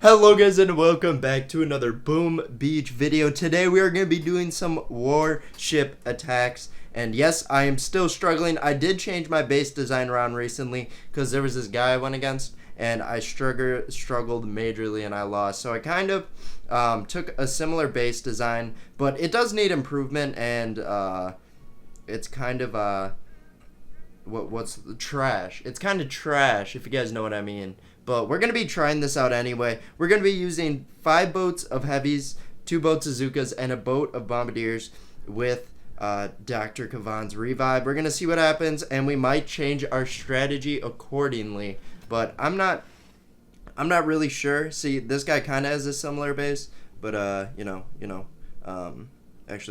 Hello guys and welcome back to another Boom Beach video. Today we are going to be doing some warship attacks. And yes, I am still struggling. I did change my base design around recently because there was this guy I went against and I struggled majorly and I lost. So I kind of took a similar base design, but it does need improvement and it's kind of what's the trash. It's kind of trash if you guys know what I mean. But we're going to be trying this out anyway. We're going to be using 5 boats of heavies, 2 boats of Zookas, and a boat of Bombardiers with Dr. Kavan's revive. We're going to see what happens, and we might change our strategy accordingly. But I'm not really sure. See, this guy kind of has a similar base, but actually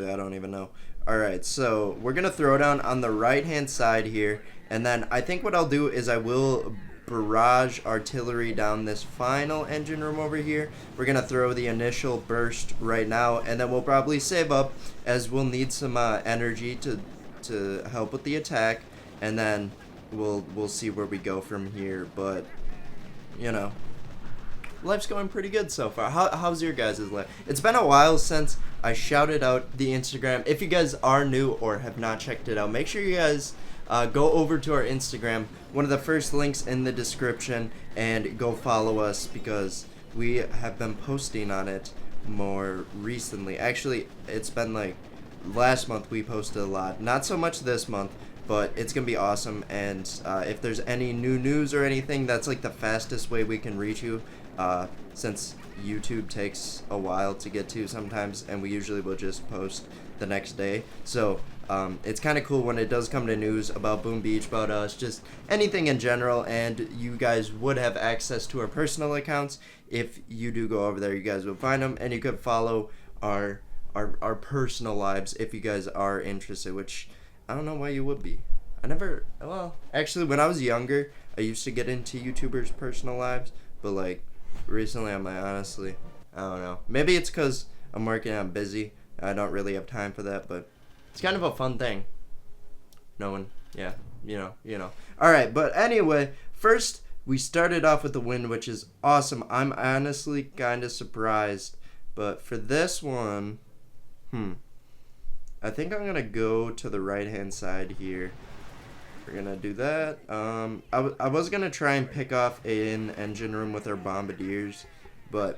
I don't even know. Alright, so we're going to throw down on the right-hand side here, and then I think what I'll do is I will barrage artillery down this final engine room over here. We're gonna throw the initial burst right now, and then we'll probably save up as we'll need some energy to help with the attack, and then we'll see where we go from here. But you know, life's going pretty good so far. How's your guys' life? It's been a while since I shouted out the Instagram. If you guys are new or have not checked it out, make sure you guys go over to our Instagram, one of the first links in the description, and go follow us because we have been posting on it more recently. Actually, it's been like last month we posted a lot. Not so much this month, but it's going to be awesome. And if there's any new news or anything, that's like the fastest way we can reach you since YouTube takes a while to get to sometimes, and we usually will just post the next day. So it's kind of cool when it does come to news about Boom Beach, about us, just anything in general, and you guys would have access to our personal accounts. If you do go over there, you guys will find them, and you could follow our personal lives if you guys are interested, which I don't know why you would be. Well, actually, when I was younger, I used to get into YouTubers' personal lives, but like recently I'm like, honestly, I don't know. Maybe it's because I'm working, I'm busy, I don't really have time for that, but it's kind of a fun thing. Yeah, you know. Alright, but anyway, first we started off with the win, which is awesome. I'm honestly kind of surprised. But for this one, I think I'm going to go to the right-hand side here. We're going to do that. I was going to try and pick off an engine room with our Bombardiers, but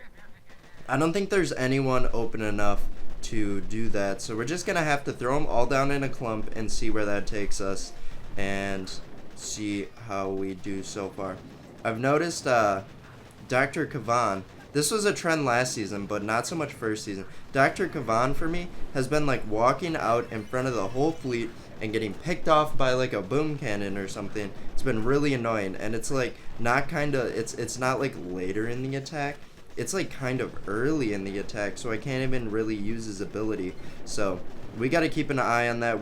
I don't think there's anyone open enough to do that, so we're just gonna have to throw them all down in a clump and see where that takes us and see how we do so far. I've noticed Dr. Kavan, this was a trend last season but not so much first season. Dr. Kavan for me has been like walking out in front of the whole fleet and getting picked off by like a boom cannon or something. It's been really annoying, and it's like not it's not like later in the attack. It's like kind of early in the attack, so I can't even really use his ability. So we got to keep an eye on that.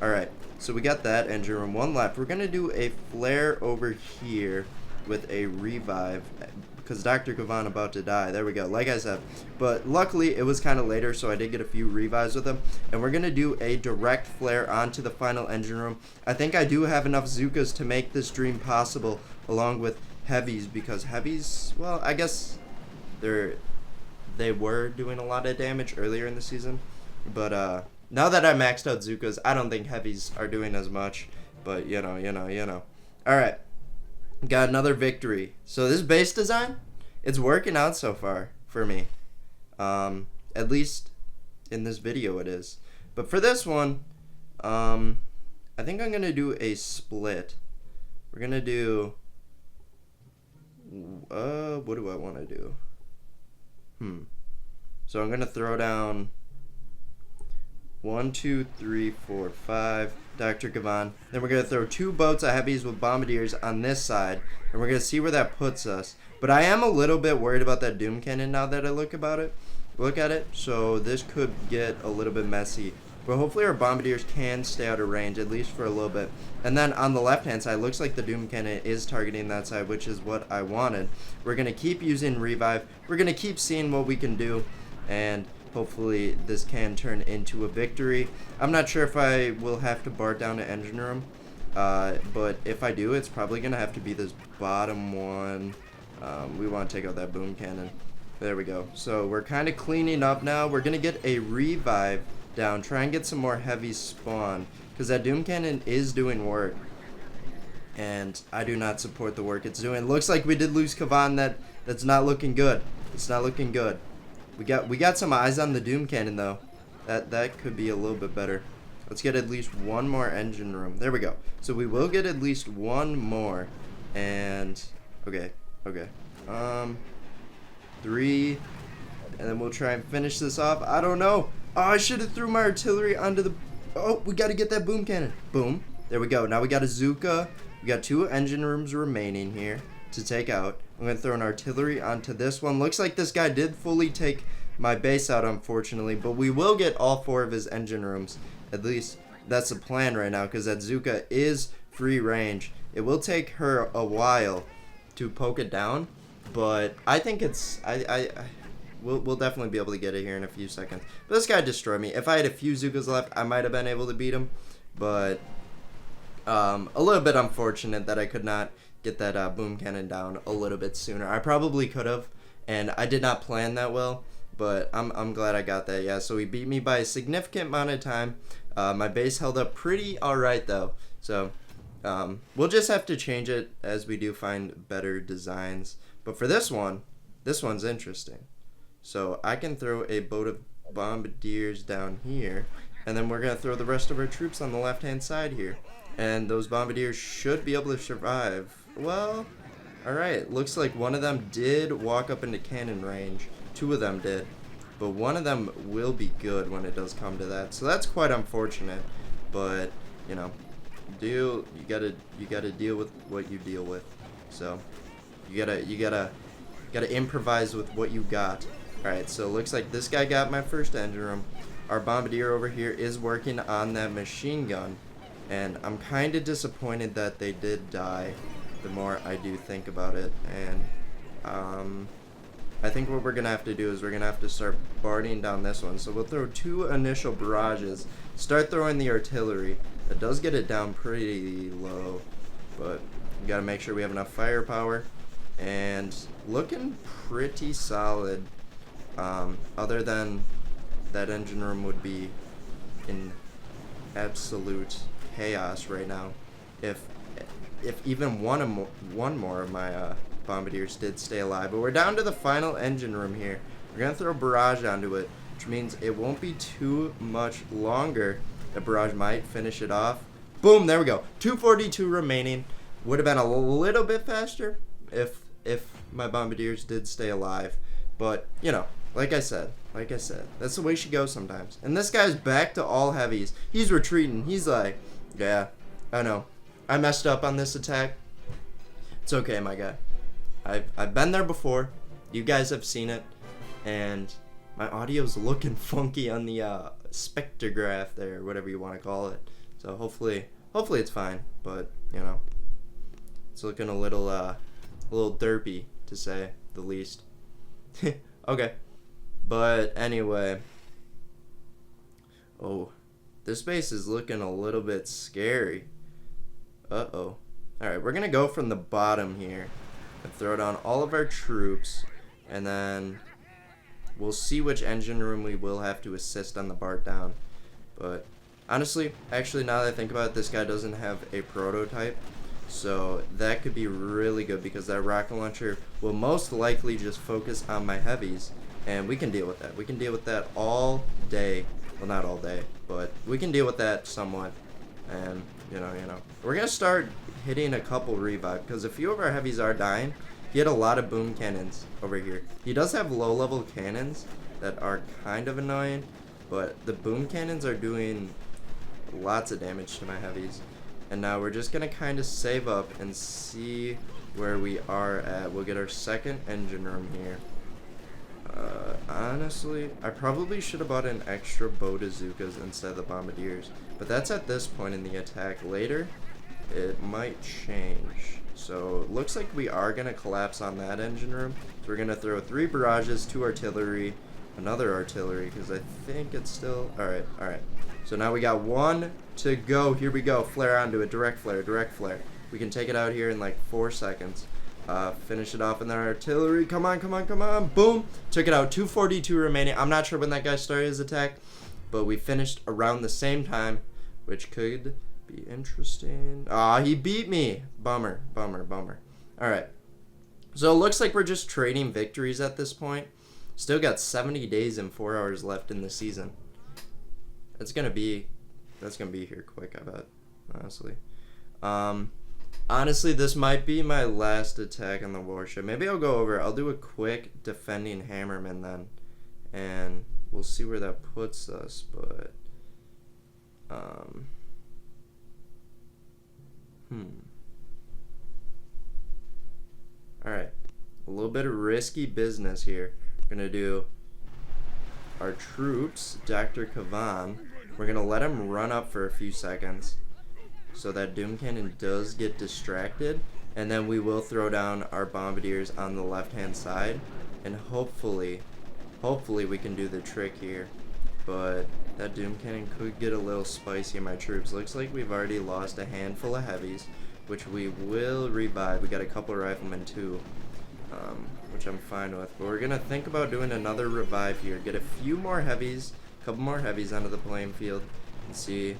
Alright, so we got that engine room. One left. We're going to do a flare over here with a revive because Dr. Kavan about to die. There we go, like I said. But luckily it was kind of later, so I did get a few revives with him. And we're going to do a direct flare onto the final engine room. I think I do have enough Zookas to make this dream possible, along with heavies, because heavies, well, I guess they were doing a lot of damage earlier in the season, but now that I maxed out Zookas, I don't think heavies are doing as much. But you know. Alright, got another victory. So this base design, it's working out so far for me, at least in this video it is. But for this one, I think I'm gonna do a split. We're gonna do what do I want to do? So I'm going to throw down 1, 2, 3, 4, 5 Dr. Kavan. Then we're going to throw 2 boats of heavies with Bombardiers on this side, and we're going to see where that puts us. But I am a little bit worried about that Doom Cannon now that I look at it. So this could get a little bit messy. But hopefully our Bombardiers can stay out of range, at least for a little bit. And then on the left-hand side, looks like the Doom Cannon is targeting that side, which is what I wanted. We're going to keep using Revive. We're going to keep seeing what we can do. And hopefully this can turn into a victory. I'm not sure if I will have to bar down an engine room. But if I do, it's probably going to have to be this bottom one. We want to take out that boom cannon. There we go. So we're kind of cleaning up now. We're going to get a revive down. Try and get some more heavy spawn. Because that doom cannon is doing work. And I do not support the work it's doing. Looks like we did lose Kavan. That's not looking good. It's not looking good. We got some eyes on the doom cannon though. That could be a little bit better. Let's get at least one more engine room. There we go. So we will get at least one more. And okay. 3, and then we'll try and finish this off. I don't know. Oh, I should have threw my artillery onto the. Oh, we got to get that boom cannon. Boom. There we go. Now we got a Zuka. We got 2 engine rooms remaining here to take out. I'm going to throw an artillery onto this one. Looks like this guy did fully take my base out, unfortunately. But we will get all 4 of his engine rooms. At least that's the plan right now, because that Zuka is free range. It will take her a while to poke it down. But I think it's we'll definitely be able to get it here in a few seconds. But this guy destroyed me. If I had a few Zukas left, I might have been able to beat him. But a little bit unfortunate that I could not get that boom cannon down a little bit sooner. I probably could have, and I did not plan that well. But I'm glad I got that. Yeah. So he beat me by a significant amount of time. My base held up pretty alright though. So we'll just have to change it as we do find better designs. But for this one's interesting. So I can throw a boat of bombardiers down here, and then we're going to throw the rest of our troops on the left-hand side here. And those bombardiers should be able to survive. Well, alright, looks like one of them did walk up into cannon range. 2 of them did. But one of them will be good when it does come to that. So that's quite unfortunate. But, you know, you gotta deal with what you deal with. So you gotta improvise with what you got. Alright, so it looks like this guy got my first engine room. Our bombardier over here is working on that machine gun, and I'm kind of disappointed that they did die the more I do think about it. And I think what we're gonna have to do is we're gonna have to start bombarding down this one. So we'll throw 2 initial barrages, start throwing the artillery. That does get it down pretty low, but we gotta make sure we have enough firepower. And looking pretty solid, other than that engine room would be in absolute chaos right now if even one more of my bombardiers did stay alive. But we're down to the final engine room here. We're gonna throw a barrage onto it, which means it won't be too much longer. The barrage might finish it off. Boom, there we go. 242 remaining. Would have been a little bit faster if my bombardiers did stay alive. But, you know, like I said, that's the way she goes sometimes. And this guy's back to all heavies. He's retreating. He's like, yeah, I know. I messed up on this attack. It's okay, my guy. I've been there before. You guys have seen it. And my audio's looking funky on the spectrograph there, whatever you want to call it. So hopefully it's fine. But, you know, it's looking a little derpy, to say the least. Okay. But anyway. Oh, this base is looking a little bit scary. Uh-oh. Alright, we're going to go from the bottom here and throw down all of our troops. And then we'll see which engine room we will have to assist on the BART down. But honestly, actually, now that I think about it, this guy doesn't have a prototype. So that could be really good because that rocket launcher will most likely just focus on my heavies. And we can deal with that. We can deal with that all day. Well, not all day, but we can deal with that somewhat. And, you know. We're going to start hitting a couple revive because a few of our heavies are dying. He had a lot of boom cannons over here. He does have low-level cannons that are kind of annoying, but the boom cannons are doing lots of damage to my heavies. And now we're just going to kind of save up and see where we are at. We'll get our second engine room here. Honestly, I probably should have bought an extra boat of Zukas instead of the bombardiers. But that's at this point in the attack. Later, it might change. So it looks like we are going to collapse on that engine room. So we're going to throw 3 barrages, 2 artillery, another artillery, because I think it's still... Alright. So now we got 1 to go. Here we go. Flare onto it. Direct flare. We can take it out here in like 4 seconds. Finish it off in their artillery. Come on, come on, come on. Boom. Took it out. 242 remaining. I'm not sure when that guy started his attack, but we finished around the same time, which could be interesting. He beat me. Bummer, bummer, bummer. All right. So it looks like we're just trading victories at this point. Still got 70 days and 4 hours left in the season. That's gonna be here quick, I bet. Honestly. Honestly, this might be my last attack on the warship. Maybe I'll go over. I'll do a quick defending Hammerman then, and we'll see where that puts us. But all right, a little bit of risky business here. We're gonna do our troops, Dr. Kavan. We're gonna let him run up for a few seconds, so that Doom Cannon does get distracted, and then we will throw down our Bombardiers on the left-hand side, and hopefully we can do the trick here. But that Doom Cannon could get a little spicy in my troops. Looks like we've already lost a handful of heavies, which we will revive. We got a couple of riflemen too, which I'm fine with. But we're gonna think about doing another revive here. Get a few more heavies, a couple more heavies onto the playing field, and see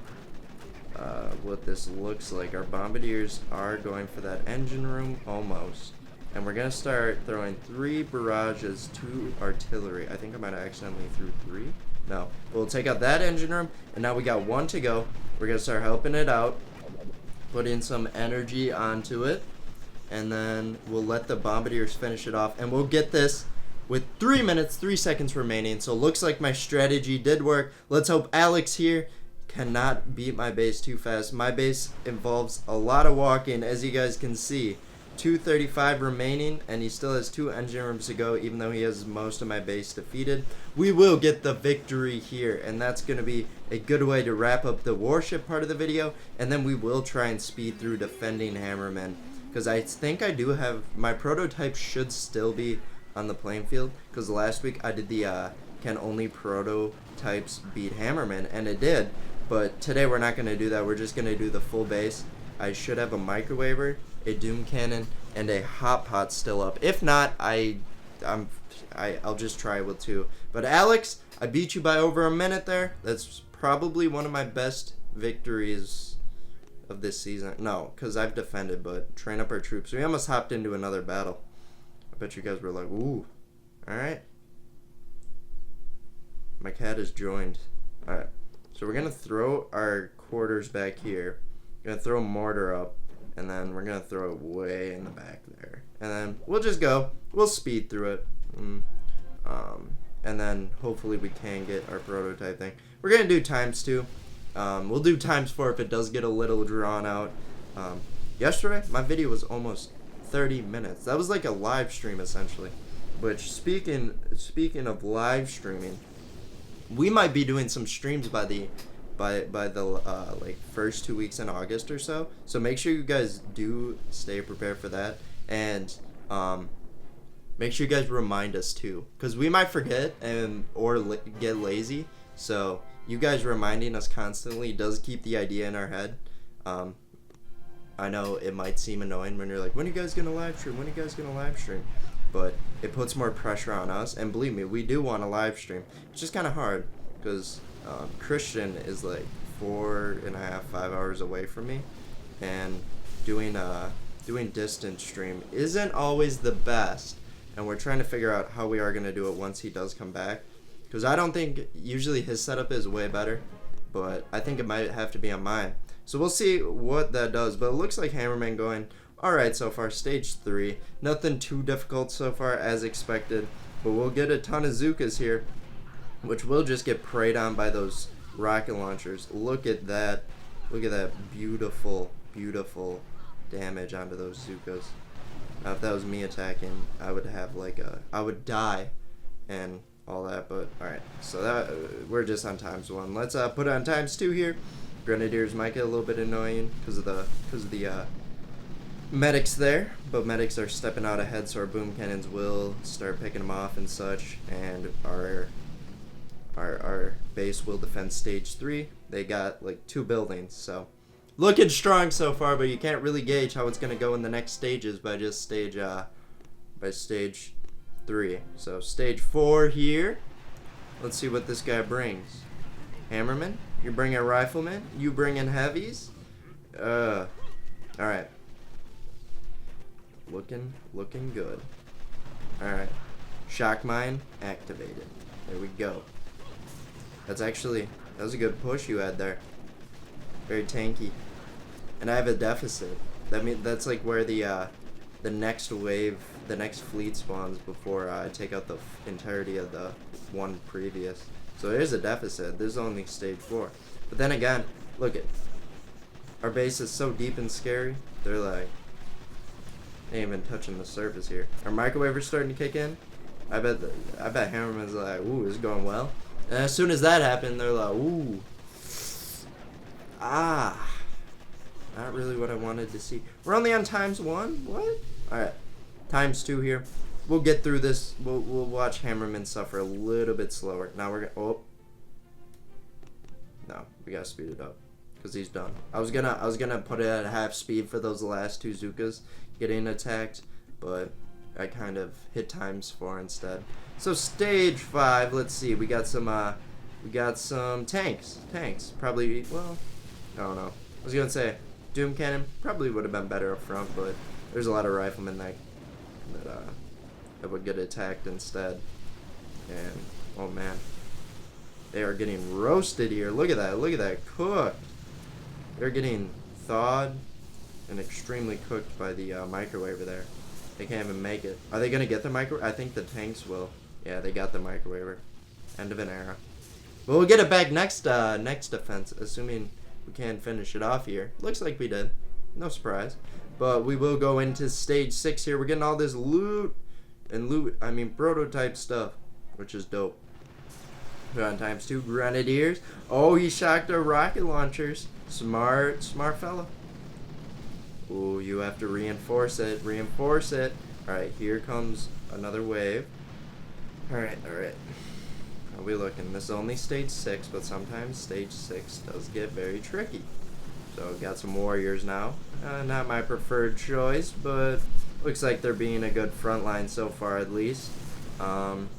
what this looks like. Our Bombardiers are going for that engine room almost, and we're gonna start throwing 3 barrages to artillery. I think I might have accidentally threw 3. No, we'll take out that engine room, and now we got 1 to go. We're gonna start helping it out, put in some energy onto it, and then we'll let the Bombardiers finish it off, and we'll get this with 3 minutes 3 seconds remaining. So looks like my strategy did work. Let's hope Alex here cannot beat my base too fast. My base involves a lot of walking, as you guys can see. 235 remaining, and he still has 2 engine rooms to go, even though he has most of my base defeated. We will get the victory here, and that's going to be a good way to wrap up the warship part of the video, and then we will try and speed through defending Hammerman, because I think I do have my prototype should still be on the playing field, because last week I did the can only prototypes beat Hammerman, and it did. But today we're not going to do that. We're just going to do the full base. I should have a microwaver, a Doom Cannon, and a hot pot still up. If not, I'll just try with 2. But Alex, I beat you by over a minute there. That's probably one of my best victories of this season. No, because I've defended, but train up our troops. We almost hopped into another battle. I bet you guys were like, ooh. Alright. My cat is joined. Alright. So we're going to throw our quarters back here. We're going to throw a mortar up. And then we're going to throw it way in the back there. And then we'll just go. We'll speed through it. And then hopefully we can get our prototype thing. We're going to do ×2. We'll do ×4 if it does get a little drawn out. Yesterday, my video was almost 30 minutes. That was like a live stream, essentially. Which, speaking of live streaming, we might be doing some streams by the like first 2 weeks in August or so. So make sure you guys do stay prepared for that, and make sure you guys remind us too, because we might forget or get lazy. So you guys reminding us constantly does keep the idea in our head. I know it might seem annoying when you're like, when are you guys gonna live stream? When are you guys gonna live stream? But it puts more pressure on us, and believe me, we do want to live stream. It's just kind of hard because Christian is like 4.5, 5 hours away from me, and doing distance stream isn't always the best, and we're trying to figure out how we are going to do it once he does come back, because I don't think usually his setup is way better, but I think it might have to be on mine. So we'll see what that does, but it looks like Hammerman going alright so far. Stage 3, nothing too difficult so far as expected, but we'll get a ton of Zukas here, which will just get preyed on by those rocket launchers. Look at that. Look at that beautiful, beautiful damage onto those Zukas. Now, if that was me attacking, I would have I would die and all that, but alright. So that we're just on ×1. Let's put it on ×2 here. Grenadiers might get a little bit annoying because of the medics there, but medics are stepping out ahead, so our boom cannons will start picking them off and such, and our base will defend stage 3. They got like 2 buildings, so Looking strong so far, but you can't really gauge how it's gonna go in the next stages by just stage 3. So stage 4 here. Let's see what this guy brings. Hammerman, you bring a rifleman. You bring in heavies. All right. Looking good. All right. Shock mine activated. There we go. That was a good push you had there. Very tanky. And I have a deficit. That's like where the next wave, the next fleet spawns before I take out the entirety of the one previous. So there's a deficit. There's only stage 4. But then again, look at our base is so deep and scary. They're like, they ain't even touching the surface here. Our microwave's starting to kick in. I bet Hammerman's like, ooh, it's going well. And as soon as that happened, they're like, ooh, not really what I wanted to see. We're only on ×1. What? All right, ×2 here. We'll get through this. We'll watch Hammerman suffer a little bit slower. Now we're gonna. Oh. No, we gotta speed it up because he's done. I was gonna put it at half speed for those last 2 Zookas getting attacked, but I kind of hit ×4 instead. So stage 5. Let's see. We got some tanks. Probably. Well, I don't know. I was gonna say Doom Cannon probably would have been better up front, but there's a lot of riflemen that would get attacked instead. And oh man, they are getting roasted here. Look at that cooked. They're getting thawed and extremely cooked by the microwaver there. They can't even make it. Are they gonna get the micro? I think the tanks will. Yeah, they got the microwaver. End of an era. But we'll get it back next defense, assuming we can finish it off here. Looks like we did. No surprise. But we will go into stage 6 here. We're getting all this prototype stuff, which is dope. We're on ×2 Grenadiers. Oh, he shocked our rocket launchers. Smart fella. Ooh, you have to reinforce it. Alright, here comes another wave. Alright. How we looking? This is only stage 6, but sometimes stage 6 does get very tricky. So got some warriors now. Not my preferred choice, but looks like they're being a good front line so far at least. And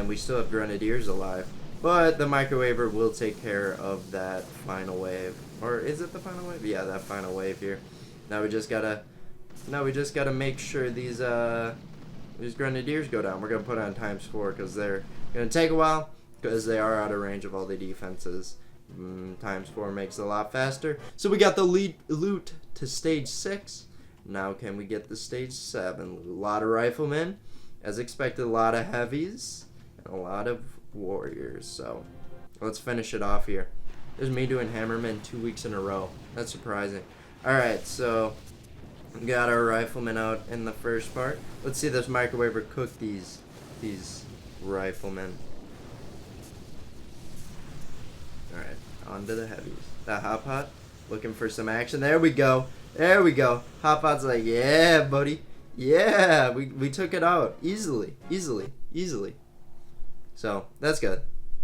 we still have grenadiers alive. But the microwaver will take care of that final wave. Or is it the final wave? Yeah, that final wave here. Now we just gotta make sure these grenadiers go down. We're gonna put on ×4 because they're gonna take a while because they are out of range of all the defenses. ×4 makes it a lot faster. So we got the loot to stage 6. Now can we get the stage 7? A lot of riflemen, as expected. A lot of heavies and a lot of warriors. So let's finish it off here. There's me doing Hammerman 2 weeks in a row. That's surprising. Alright, so we got our riflemen out in the first part. Let's see this microwaver cook these riflemen. Alright, on to the heavies. That Hot Pot looking for some action. There we go. Hot Pot's like, yeah, buddy. Yeah, we took it out easily. So that's good.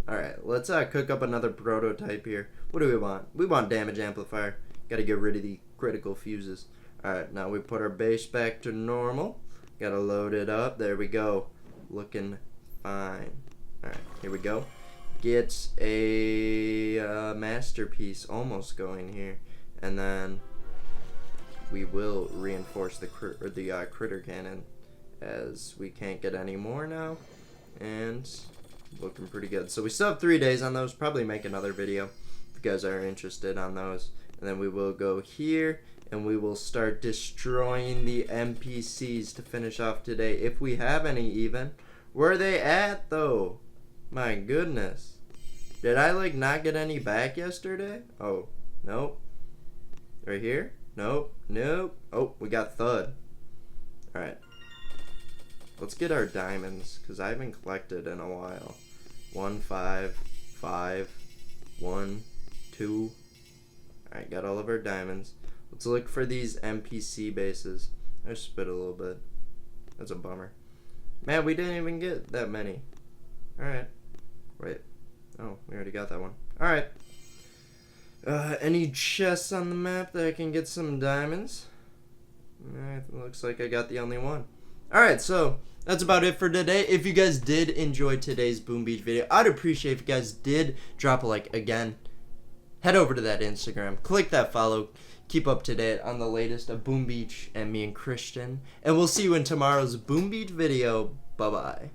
Alright, let's cook up another prototype here. What do we want? We want damage amplifier. Gotta get rid of the critical fuses. Alright, now we put our base back to normal. Gotta load it up. There we go. Looking fine. Alright, here we go. Get a masterpiece almost going here. And then we will reinforce the critter cannon, as we can't get any more now. And looking pretty good. So we still have 3 days on those. Probably make another video if you guys are interested on those. And then we will go here and we will start destroying the NPCs to finish off today, if we have any even. Where are they at though? My goodness. Did I like not get any back yesterday? Oh, nope. Right here? Nope. Oh, we got Thud. Alright. Let's get our diamonds, because I haven't collected in a while. 1, 5, 5, 1, 2. Alright, got all of our diamonds. Let's look for these NPC bases. I spit a little bit. That's a bummer. Man, we didn't even get that many. Alright. Wait. Oh, we already got that one. Alright. Any chests on the map that I can get some diamonds? Looks like I got the only one. Alright, so that's about it for today. If you guys did enjoy today's Boom Beach video, I'd appreciate if you guys did drop a like. Again, head over to that Instagram, click that follow, keep up to date on the latest of Boom Beach and me and Christian. And we'll see you in tomorrow's Boom Beach video. Bye-bye.